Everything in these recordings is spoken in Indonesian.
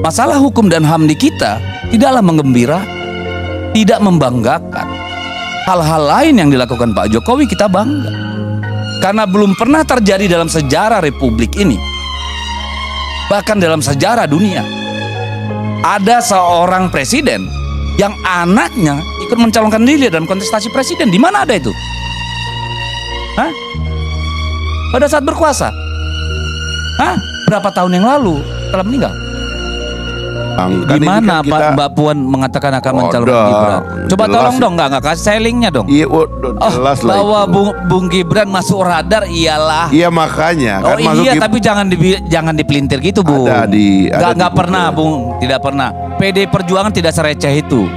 masalah hukum dan HAM di kita tidaklah menggembira, tidak membanggakan. Hal-hal lain yang dilakukan Pak Jokowi kita bangga. Karena belum pernah terjadi dalam sejarah Republik ini, bahkan dalam sejarah dunia, ada seorang presiden yang anaknya ikut mencalonkan diri dalam kontestasi presiden. Di mana ada itu? Hah? Pada saat berkuasa? Hah? Berapa tahun yang lalu telah meninggal? Di mana kita... Mbak Puan mengatakan akan mencalonkan Gibran? Coba tolong dong, nggak kasih saya linknya dong. Iya, jelas lah bahwa itu. Bung Gibran masuk radar, iyalah. Iya makanya. Oh kan iya, tapi jangan dipelintir gitu, Bung. Nggak pernah, Bung, tidak pernah. PD Perjuangan tidak sereceh itu.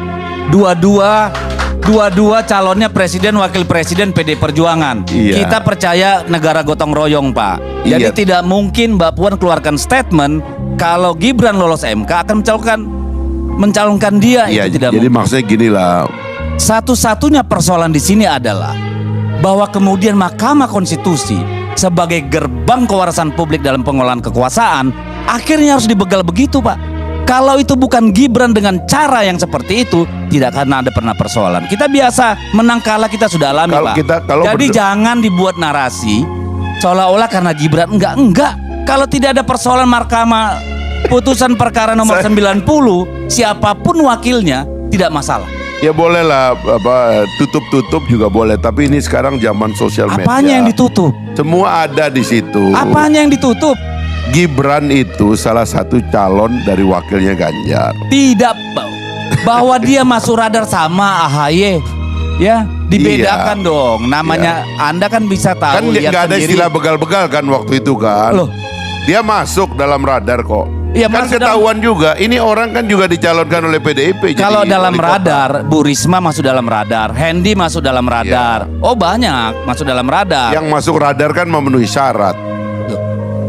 Dua-dua calonnya presiden, wakil presiden PD Perjuangan. Iya. Kita percaya negara gotong royong, Pak. Jadi Iya. tidak mungkin Mbak Puan keluarkan statement kalau Gibran lolos MK akan mencalonkan dia. Iya, itu tidak jadi mungkin. maksudnya gini lah. Satu-satunya persoalan di sini adalah bahwa kemudian Mahkamah Konstitusi sebagai gerbang kewarasan publik dalam pengelolaan kekuasaan akhirnya harus dibegal begitu, Pak. Kalau itu bukan Gibran dengan cara yang seperti itu, tidak akan ada pernah persoalan. Kita biasa menang kalah, kita sudah alami, Pak. Jadi jangan dibuat narasi seolah-olah karena Gibran enggak. Kalau tidak ada persoalan Mahkamah putusan perkara nomor 90, siapapun wakilnya tidak masalah. Ya boleh lah, tutup-tutup juga boleh. Tapi ini sekarang zaman sosial media. Apanya yang ditutup? Semua ada di situ. Apanya yang ditutup? Gibran itu salah satu calon dari wakilnya Ganjar. Tidak, bahwa dia masuk radar sama AHY, ya dibedakan dong. Namanya Anda kan bisa tahu. Kan nggak ada istilah begal-begal kan waktu itu kan. Loh. Dia masuk dalam radar kok. Ya, kan ketahuan juga. Ini orang kan juga dicalonkan oleh PDIP. Kalau dalam radar, Bu Risma masuk dalam radar, Hendy masuk dalam radar. Ya. Oh banyak masuk dalam radar. Yang masuk radar kan memenuhi syarat.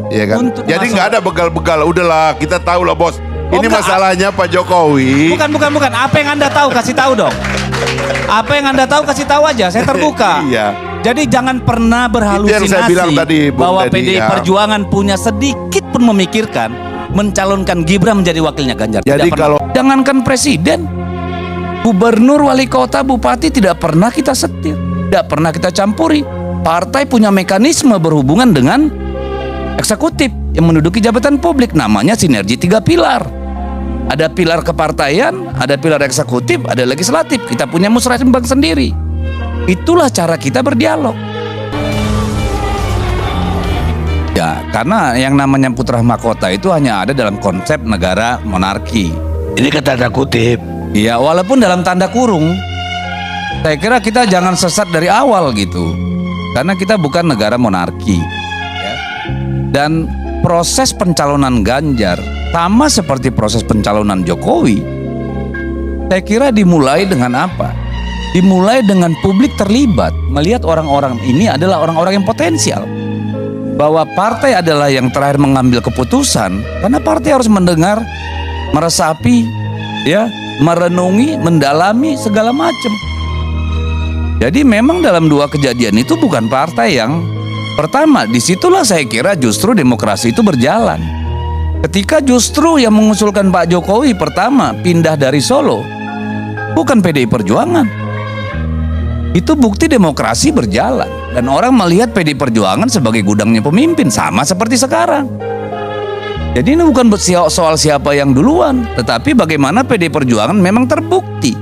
Iya kan. Jadi nggak ada begal-begal. Udahlah, kita tahu lah bos. Ini masalahnya Pak Jokowi. Bukan. Apa yang Anda tahu kasih tahu dong. Apa yang Anda tahu kasih tahu aja. Saya terbuka. Iya. Jadi jangan pernah berhalusinasi saya bilang tadi, bahwa PDI Perjuangan punya sedikit pun memikirkan mencalonkan Gibran menjadi wakilnya Ganjar. Jadi kalau jangankan presiden, gubernur, wali kota, bupati tidak pernah kita setir, tidak pernah kita campuri. Partai punya mekanisme berhubungan dengan eksekutif yang menduduki jabatan publik, namanya sinergi 3 pilar. Ada pilar kepartaian, ada pilar eksekutif, ada legislatif. Kita punya musrembang sendiri. Itulah cara kita berdialog. Ya, karena yang namanya putra mahkota itu hanya ada dalam konsep negara monarki. Ini kata tanda kutip. Iya, walaupun dalam tanda kurung. Saya kira kita jangan sesat dari awal gitu. Karena kita bukan negara monarki. Ya. Dan proses pencalonan Ganjar sama seperti proses pencalonan Jokowi, saya kira dimulai dengan apa? Dimulai dengan publik terlibat, melihat orang-orang ini adalah orang-orang yang potensial. Bahwa partai adalah yang terakhir mengambil keputusan, karena partai harus mendengar, meresapi, ya, merenungi, mendalami segala macam. Jadi memang dalam dua kejadian itu bukan partai yang pertama. Disitulah saya kira justru demokrasi itu berjalan. Ketika justru yang mengusulkan Pak Jokowi pertama pindah dari Solo, bukan PDI Perjuangan. Itu bukti demokrasi berjalan. Dan orang melihat PDI Perjuangan sebagai gudangnya pemimpin, sama seperti sekarang. Jadi ini bukan soal siapa yang duluan, tetapi bagaimana PDI Perjuangan memang terbukti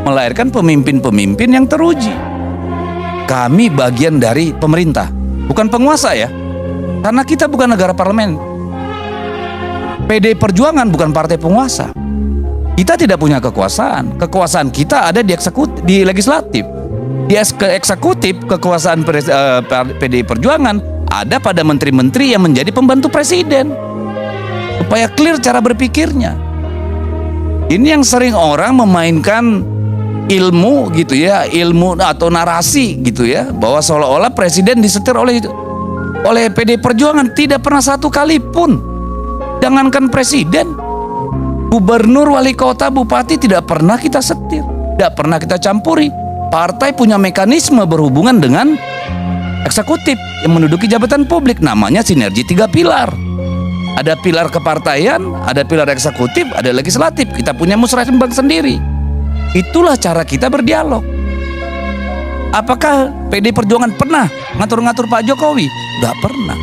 melahirkan pemimpin-pemimpin yang teruji. Kami bagian dari pemerintah, bukan penguasa ya. Karena kita bukan negara parlemen. PDI Perjuangan bukan partai penguasa. Kita tidak punya kekuasaan. Kekuasaan kita ada di eksekutif, di legislatif. Di eksekutif, kekuasaan PDI Perjuangan ada pada menteri-menteri yang menjadi pembantu presiden. Supaya clear cara berpikirnya. Ini yang sering orang memainkan ilmu gitu ya, ilmu atau narasi gitu ya, bahwa seolah-olah presiden disetir oleh PDI Perjuangan. Tidak pernah satu kali pun. Jangankan presiden, gubernur, wali kota, bupati tidak pernah kita setir, tidak pernah kita campuri. Partai punya mekanisme berhubungan dengan eksekutif yang menduduki jabatan publik, namanya sinergi 3 pilar. Ada pilar kepartaian, ada pilar eksekutif, ada legislatif. Kita punya musrembang sendiri. Itulah cara kita berdialog. Apakah PD Perjuangan pernah ngatur-ngatur Pak Jokowi? Nggak pernah.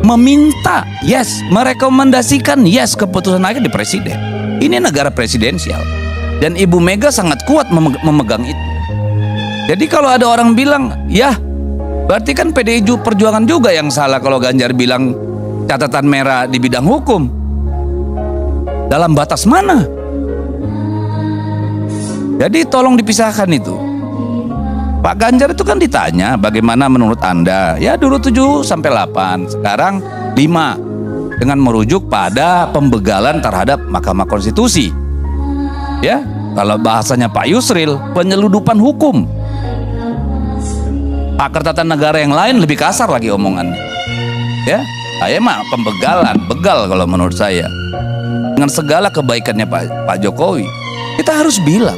Meminta, yes. Merekomendasikan, yes. Keputusan akhir di presiden. Ini negara presidensial. Dan Ibu Mega sangat kuat memegang itu. Jadi kalau ada orang bilang, ya berarti kan PDI Perjuangan juga yang salah kalau Ganjar bilang catatan merah di bidang hukum. Dalam batas mana? Jadi tolong dipisahkan itu. Pak Ganjar itu kan ditanya bagaimana menurut Anda. Ya dulu 7 sampai 8, sekarang 5. Dengan merujuk pada pembegalan terhadap Mahkamah Konstitusi. Ya, kalau bahasanya Pak Yusril, penyeludupan hukum. Pakar tata negara yang lain lebih kasar lagi omongannya. Ya, saya mah pembegalan, begal kalau menurut saya. Dengan segala kebaikannya Pak Jokowi, kita harus bilang.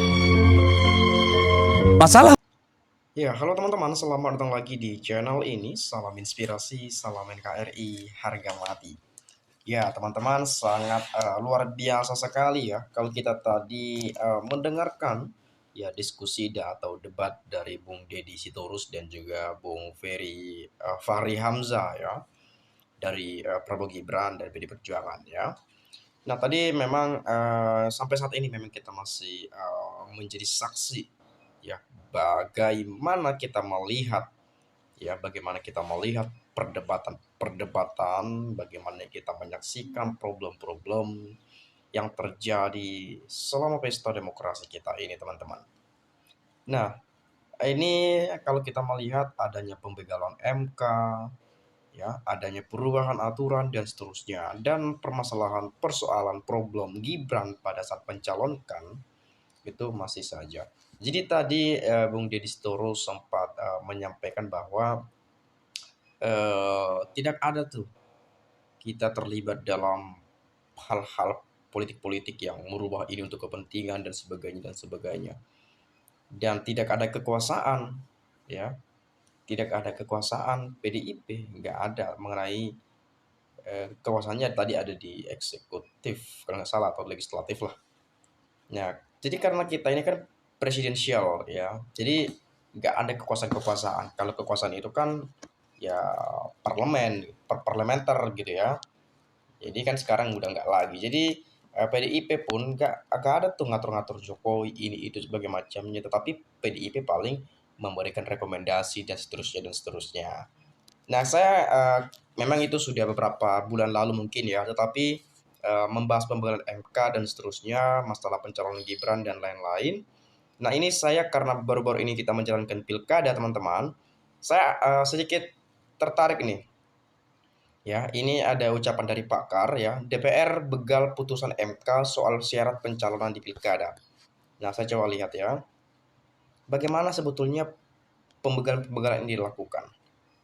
Masalah. Ya, halo teman-teman, selamat datang lagi di channel ini. Salam inspirasi, salam NKRI, harga mati. Ya, teman-teman, sangat luar biasa sekali ya kalau kita tadi mendengarkan ya diskusi atau debat dari Bung Deddy Sitorus dan juga Bung Fahri Hamzah ya dari Prabowo Gibran dari PD Perjuangan ya. Nah, tadi memang sampai saat ini memang kita masih menjadi saksi ya bagaimana kita melihat perdebatan, bagaimana kita menyaksikan problem-problem yang terjadi selama pesta demokrasi kita ini, teman-teman. Nah, ini kalau kita melihat adanya pembegalan MK, ya, adanya perubahan aturan dan seterusnya, dan persoalan problem Gibran pada saat pencalonkan itu masih saja. Jadi tadi Bung Deddy Sitorus sempat menyampaikan bahwa tidak ada tuh kita terlibat dalam hal-hal politik-politik yang merubah ini untuk kepentingan dan sebagainya. Dan tidak ada kekuasaan, ya, tidak ada kekuasaan PDIP, nggak ada mengenai kekuasaannya tadi ada di eksekutif kalau nggak salah atau legislatif lah. Nah, jadi karena kita ini kan presidensial ya, jadi nggak ada kekuasaan-kekuasaan. Kalau kekuasaan itu kan ya parlementer gitu ya. Jadi kan sekarang udah nggak lagi. Jadi PDIP pun nggak ada tuh ngatur-ngatur Jokowi ini itu sebagai macamnya. Tetapi PDIP paling memberikan rekomendasi dan seterusnya. Nah, saya memang itu sudah beberapa bulan lalu mungkin ya. Tetapi membahas pembegalan MK dan seterusnya, masalah pencalonan Gibran dan lain-lain. Nah, ini saya karena baru-baru ini kita menjalankan pilkada, teman-teman, saya sedikit tertarik nih. Ya, ini ada ucapan dari pakar ya, DPR begal putusan MK soal syarat pencalonan di pilkada. Nah, saya coba lihat ya. Bagaimana sebetulnya pembegalan ini dilakukan?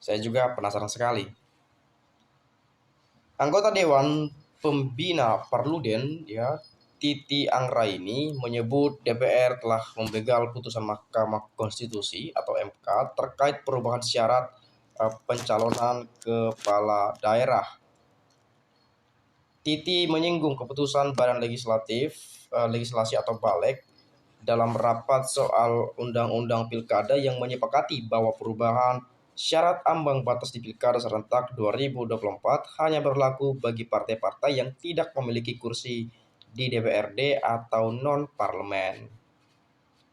Saya juga penasaran sekali. Anggota Dewan Pembina Perludem ya, Titi Anggraini menyebut DPR telah membegal putusan Mahkamah Konstitusi atau MK terkait perubahan syarat pencalonan kepala daerah. Titi menyinggung keputusan Badan Legislasi atau Balek dalam rapat soal Undang-Undang Pilkada yang menyepakati bahwa perubahan syarat ambang batas di Pilkada serentak 2024 hanya berlaku bagi partai-partai yang tidak memiliki kursi di DPRD atau non-parlemen.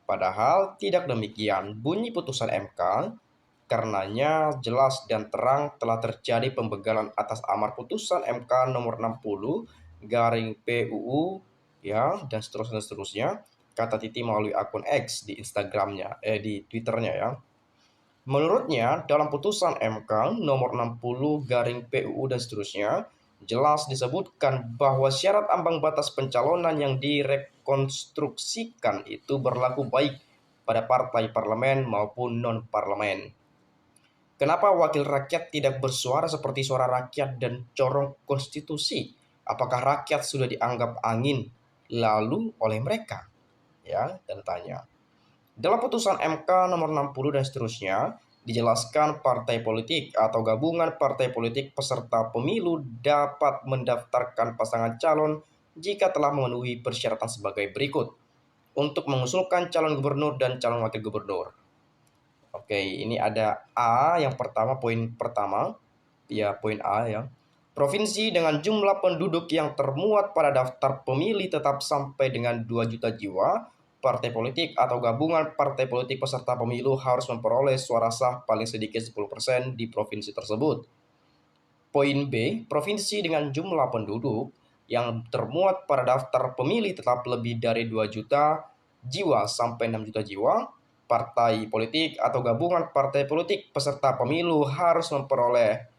Padahal tidak demikian bunyi putusan MK, karenanya jelas dan terang telah terjadi pembegalan atas amar putusan MK nomor 60 garing PUU ya dan seterusnya, kata Titi melalui akun X di Instagramnya, di Twitternya ya. Menurutnya, dalam putusan MK nomor 60 garing PUU dan seterusnya, jelas disebutkan bahwa syarat ambang batas pencalonan yang direkonstruksikan itu berlaku baik pada partai parlemen maupun non-parlemen. Kenapa wakil rakyat tidak bersuara seperti suara rakyat dan corong konstitusi? Apakah rakyat sudah dianggap angin lalu oleh mereka? Ya, dan tanya. Dalam putusan MK nomor 60 dan seterusnya, Dijelaskan partai politik atau gabungan partai politik peserta pemilu dapat mendaftarkan pasangan calon jika telah memenuhi persyaratan sebagai berikut. Untuk mengusulkan calon gubernur dan calon wakil gubernur. Oke, ini ada A yang pertama, poin pertama. Ya, poin A ya. Provinsi dengan jumlah penduduk yang termuat pada daftar pemilih tetap sampai dengan 2 juta jiwa, partai politik atau gabungan partai politik peserta pemilu harus memperoleh suara sah paling sedikit 10% di provinsi tersebut. Poin B, provinsi dengan jumlah penduduk yang termuat pada daftar pemilih tetap lebih dari 2 juta jiwa sampai 6 juta jiwa, partai politik atau gabungan partai politik peserta pemilu harus memeroleh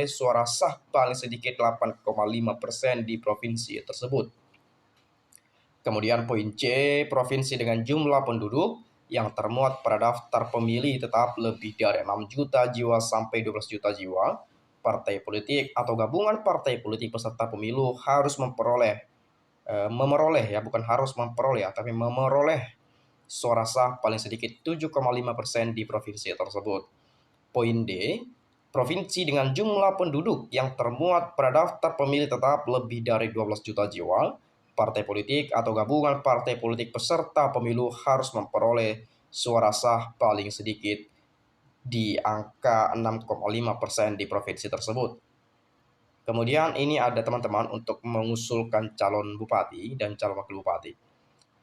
suara sah paling sedikit 8,5% di provinsi tersebut. Kemudian poin C, provinsi dengan jumlah penduduk yang termuat pada daftar pemilih tetap lebih dari 6 juta jiwa sampai 12 juta jiwa, partai politik atau gabungan partai politik peserta pemilu harus memeroleh suara sah paling sedikit 7,5% di provinsi tersebut. Poin D, provinsi dengan jumlah penduduk yang termuat pada daftar pemilih tetap lebih dari 12 juta jiwa, partai politik atau gabungan partai politik peserta pemilu harus memperoleh suara sah paling sedikit di angka 6,5% di provinsi tersebut. Kemudian ini ada teman-teman untuk mengusulkan calon bupati dan calon wakil bupati.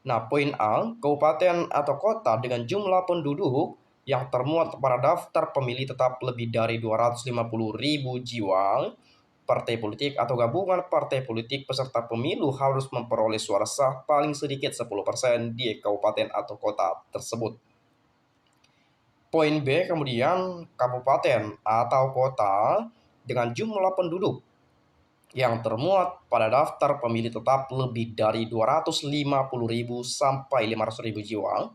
Nah, poin A, kabupaten atau kota dengan jumlah penduduk yang termuat pada daftar pemilih tetap lebih dari 250.000 jiwa, partai politik atau gabungan partai politik peserta pemilu harus memperoleh suara sah paling sedikit 10% di kabupaten atau kota tersebut. Poin B, kemudian kabupaten atau kota dengan jumlah penduduk yang termuat pada daftar pemilih tetap lebih dari 250.000 sampai 500.000 jiwa,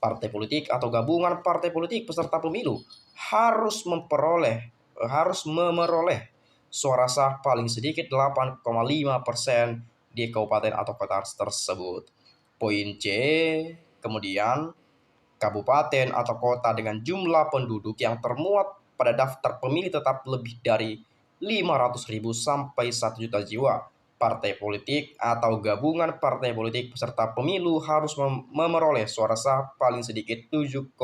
partai politik atau gabungan partai politik peserta pemilu harus memeroleh suara sah paling sedikit 8,5% di kabupaten atau kota tersebut. Poin C, kemudian kabupaten atau kota dengan jumlah penduduk yang termuat pada daftar pemilih tetap lebih dari 500.000 sampai 1 juta jiwa, partai politik atau gabungan partai politik peserta pemilu harus memeroleh suara sah paling sedikit 7,5%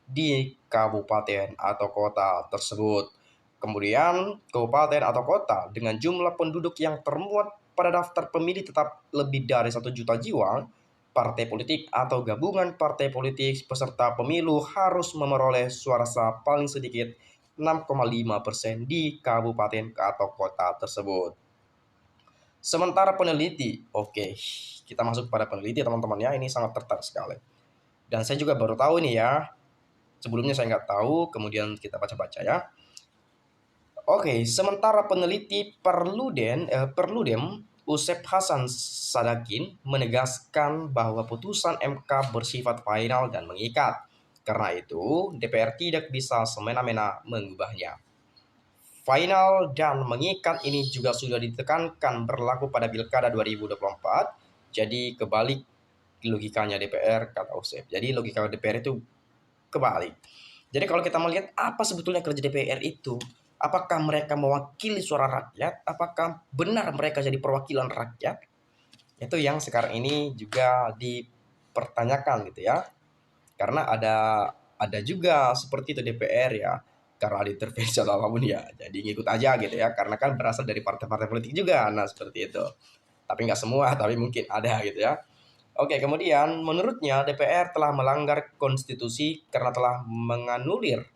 di kabupaten atau kota tersebut. Kemudian, kabupaten atau kota dengan jumlah penduduk yang termuat pada daftar pemilih tetap lebih dari 1 juta jiwa, partai politik atau gabungan partai politik peserta pemilu harus memeroleh suara sah paling sedikit 6,5% di kabupaten atau kota tersebut. Sementara peneliti, kita masuk pada peneliti teman-teman ya, ini sangat tertarik sekali. Dan saya juga baru tahu ini ya, sebelumnya saya nggak tahu, kemudian kita baca-baca ya. Sementara peneliti Perludem Usep Hasan Sadakin menegaskan bahwa putusan MK bersifat final dan mengikat. Karena itu, DPR tidak bisa semena-mena mengubahnya. Final dan mengikat ini juga sudah ditekankan berlaku pada Pilkada 2024. Jadi kebalik logikanya DPR, kata Usep. Jadi logika DPR itu kebalik. Jadi kalau kita melihat apa sebetulnya kerja DPR itu, apakah mereka mewakili suara rakyat? Apakah benar mereka jadi perwakilan rakyat? Itu yang sekarang ini juga dipertanyakan gitu ya. Karena ada juga seperti itu DPR ya. Karena diintervensi atau apapun ya, jadi ngikut aja gitu ya. Karena kan berasal dari partai-partai politik juga. Nah seperti itu. Tapi nggak semua, tapi mungkin ada gitu ya. Kemudian menurutnya DPR telah melanggar konstitusi karena telah menganulir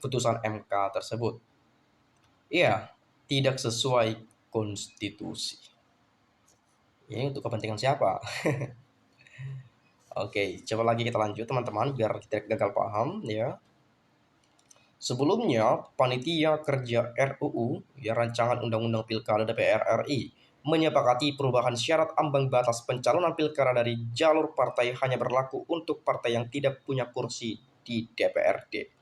putusan MK tersebut. Iya, tidak sesuai konstitusi. Ini untuk kepentingan siapa? Coba lagi kita lanjut teman-teman biar kita gagal paham ya. Sebelumnya, Panitia Kerja RUU, Rancangan Undang-Undang Pilkada DPR RI, menyepakati perubahan syarat ambang batas pencalonan pilkada dari jalur partai hanya berlaku untuk partai yang tidak punya kursi di DPRD.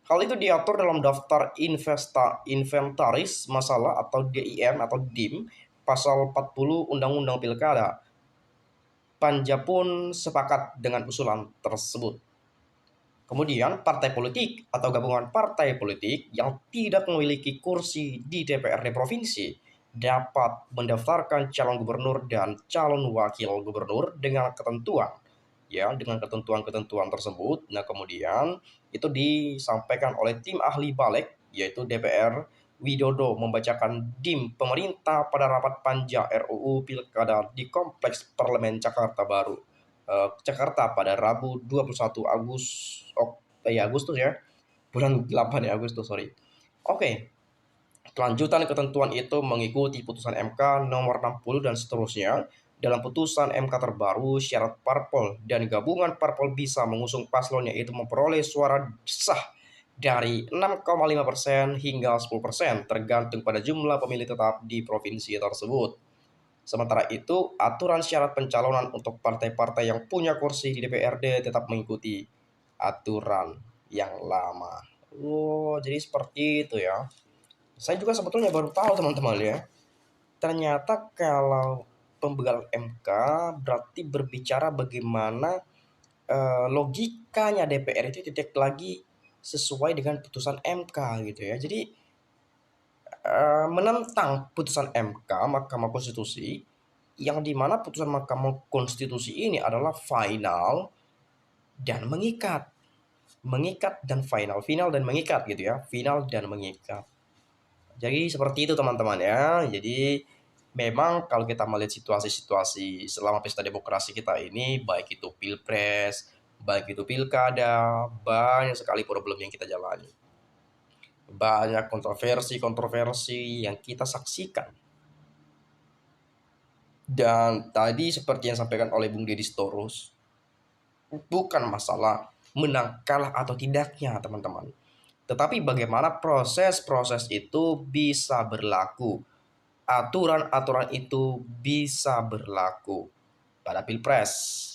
Hal itu diatur dalam Daftar Inventaris Masalah atau DIM atau DIM, Pasal 40 Undang-Undang Pilkada. Panja pun sepakat dengan usulan tersebut. Kemudian partai politik atau gabungan partai politik yang tidak memiliki kursi di DPRD provinsi dapat mendaftarkan calon gubernur dan calon wakil gubernur dengan ketentuan tersebut. Nah, kemudian itu disampaikan oleh tim ahli Balik yaitu DPR. Widodo membacakan DIM pemerintah pada rapat panja RUU Pilkada di Kompleks Parlemen Jakarta Baru, Jakarta pada Rabu 21 Agustus ya. Bulan 8 ya Agustus, sorry. Oke. Kelanjutan ketentuan itu mengikuti putusan MK nomor 60 dan seterusnya. Dalam putusan MK terbaru, syarat parpol dan gabungan parpol bisa mengusung paslon yaitu memperoleh suara sah dari 6,5% hingga 10% tergantung pada jumlah pemilih tetap di provinsi tersebut. Sementara itu, aturan syarat pencalonan untuk partai-partai yang punya kursi di DPRD tetap mengikuti aturan yang lama. Oh, jadi seperti itu ya. Saya juga sebetulnya baru tahu teman-teman ya. Ternyata kalau pembegal MK berarti berbicara bagaimana logikanya DPR itu tidak lagi sesuai dengan putusan MK gitu ya. Jadi menentang putusan MK Mahkamah Konstitusi yang dimana putusan Mahkamah Konstitusi ini adalah final dan mengikat dan final dan mengikat gitu ya, final dan mengikat. Jadi seperti itu teman-teman ya. Jadi memang kalau kita melihat situasi-situasi selama pesta demokrasi kita ini, baik itu pilpres, baik itu pilkada, banyak sekali problem yang kita jalani. Banyak kontroversi yang kita saksikan. Dan tadi seperti yang disampaikan oleh Bung Deddy Sitorus, bukan masalah menang kalah atau tidaknya teman-teman. Tetapi bagaimana proses-proses itu bisa berlaku. Aturan-aturan itu bisa berlaku pada pilpres.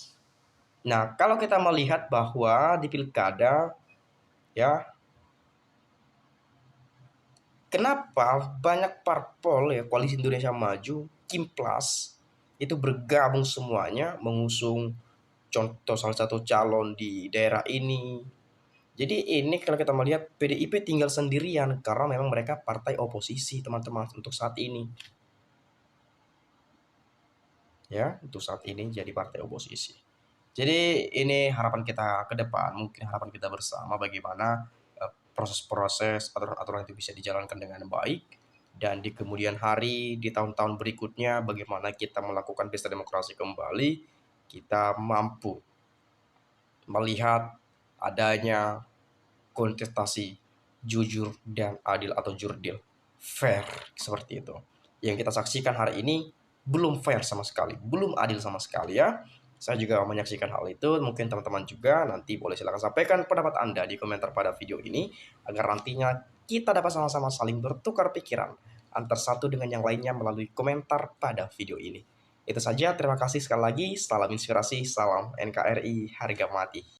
Nah, kalau kita melihat bahwa di pilkada ya, kenapa banyak parpol ya Koalisi Indonesia Maju, Kimplas itu bergabung semuanya mengusung contoh salah satu calon di daerah ini. Jadi ini kalau kita melihat PDIP tinggal sendirian karena memang mereka partai oposisi teman-teman untuk saat ini. Ya, untuk saat ini jadi partai oposisi. Jadi ini harapan kita ke depan, mungkin harapan kita bersama bagaimana proses-proses aturan-aturan itu bisa dijalankan dengan baik, dan di kemudian hari, di tahun-tahun berikutnya bagaimana kita melakukan pesta demokrasi kembali, kita mampu melihat adanya kontestasi jujur dan adil atau jurdil, fair seperti itu. Yang kita saksikan hari ini belum fair sama sekali, belum adil sama sekali ya. Saya juga menyaksikan hal itu, mungkin teman-teman juga nanti boleh silakan sampaikan pendapat Anda di komentar pada video ini agar nantinya kita dapat sama-sama saling bertukar pikiran antar satu dengan yang lainnya melalui komentar pada video ini. Itu saja, terima kasih sekali lagi, salam inspirasi, salam NKRI, harga mati.